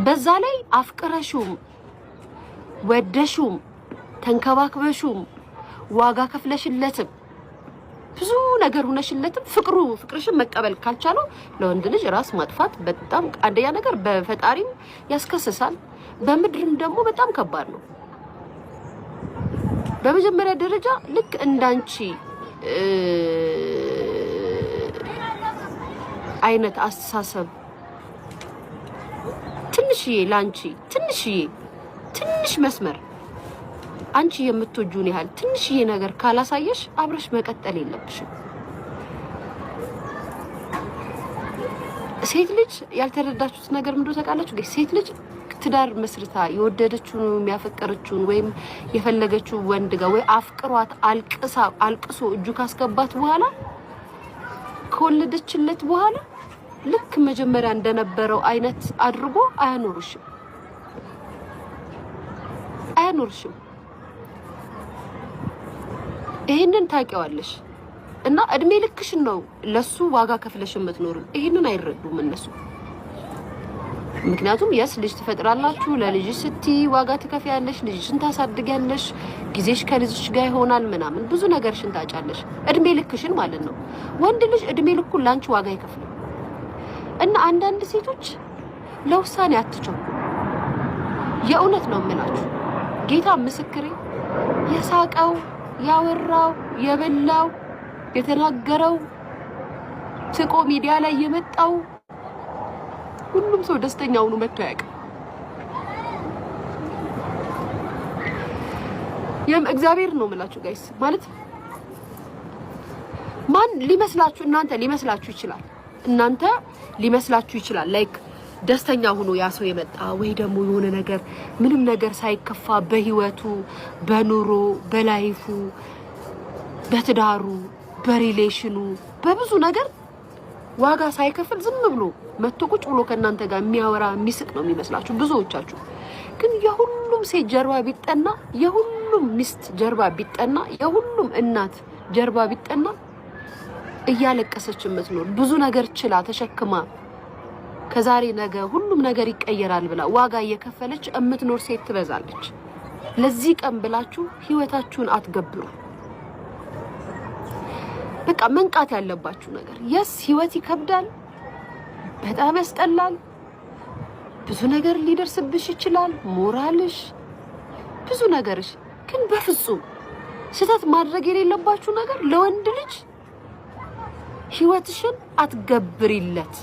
በዛ ላይ አፍቅረሹም ወደሹም ተንከባክበሹም ዋጋ ከፍለሽለትም ብዙ ነገር ሆነሽለትም ፍቅርሽን መቀበል ካልቻለው ለወንድ ልጅ ራስ ማጥፋት በጣም አንደኛ ነገር በፈጣሪም ያስከስሳል በምድርም ደግሞ በጣም ከባድ ነው። በመጀመሪያ ደረጃ ልክ እንዳንቺ አይነት አስተሳሰብ ትንሽ መስመር አንቺ የምትወጁን ያህል ትንሽዬ ነገር ካላሳየሽ አብረሽ መቀጠል የለብሽም። ሴት ልጅ ያልተረዳችሁት ነገር ምንድነው ታውቃላችሁ? ሴት ልጅ ትዳር መስርታ የወደደችውን የሚያፈቀረችውን ወይም የፈለገችው ወንድ ጋር ወይ አፍቅሯት አልቅሶ እጁ ካስገባት በኋላ ከወለደችለት በኋላ ልክ መጀመሪያ እንደነበረው አይነት አድርጎ አያኖርሽም። ይሄንን ታውቂዋለሽ እና እድሜ ልክሽን ነው ለሱ ዋጋ ከፍለሽ የምትኖሩ። ይሄንን አይረዱም እነሱ። ምክንያቱም ልጅ ትፈጥራላችሁ፣ ለልጅ ስቲ ዋጋ ትከፍያለሽ፣ ልጅሽን ታሳድጊያለሽ፣ ጊዜሽ ከልጅሽ ጋር ይሆናል ምናምን ብዙ ነገርሽን ታጫለሽ። እድሜ ልክሽን ማለት ነው። ወንድ ልጅ እድሜ ልኩን ላንቺ ዋጋ ይከፍላል። እና አንዳንድ ሴቶች ለውሳኔ አትቸኩ። የእውነት ነው የምላችሁ። ጌታ ምስክሬ የሳቀው ያወራው የበላው የተናገረው ስቆ ሚዲያ ላይ የመጣው ሁሉም ሰው ደስተኛ ሆኖ መጥቶ ያውቃል። እግዚአብሔር ነው የምላችሁ ጋይስ። ማለት ማን ሊመስላችሁ ሊመስላችሁ ይችላል ላይክ ደስተኛ ሆኖ ያ ሰው የመጣ ወይ ደግሞ የሆነ ነገር ምንም ነገር ሳይከፋ በህይወቱ በኑሮ በላይፉ በትዳሩ በሪሌሽኑ በብዙ ነገር ዋጋ ሳይከፍል ዝም ብሎ መጥቶ ቁጭ ብሎ ከናንተ ጋር የሚያወራ የሚስቅ ነው የሚመስላችሁ ብዙዎቻችሁ። ግን የሁሉም ሴት ጀርባ ቢጠና፣ የሁሉም ሚስት ጀርባ ቢጠና፣ የሁሉም እናት ጀርባ ቢጠና እያለቀሰች የምትኖር ብዙ ነገር ችላ ተሸክማ ከዛሬ ነገ ሁሉም ነገር ይቀየራል ብላ ዋጋ እየከፈለች የምትኖር ሴት ትበዛለች። ለዚህ ቀን ብላችሁ ህይወታችሁን አትገብሩ። በቃ መንቃት ያለባችሁ ነገር ህይወት ይከብዳል፣ በጣም ያስጠላል፣ ብዙ ነገር ሊደርስብሽ ይችላል፣ ሞራልሽ ብዙ ነገርሽ። ግን በፍጹም ስህተት ማድረግ የሌለባችሁ ነገር ለወንድ ልጅ ህይወትሽን አትገብሪለት።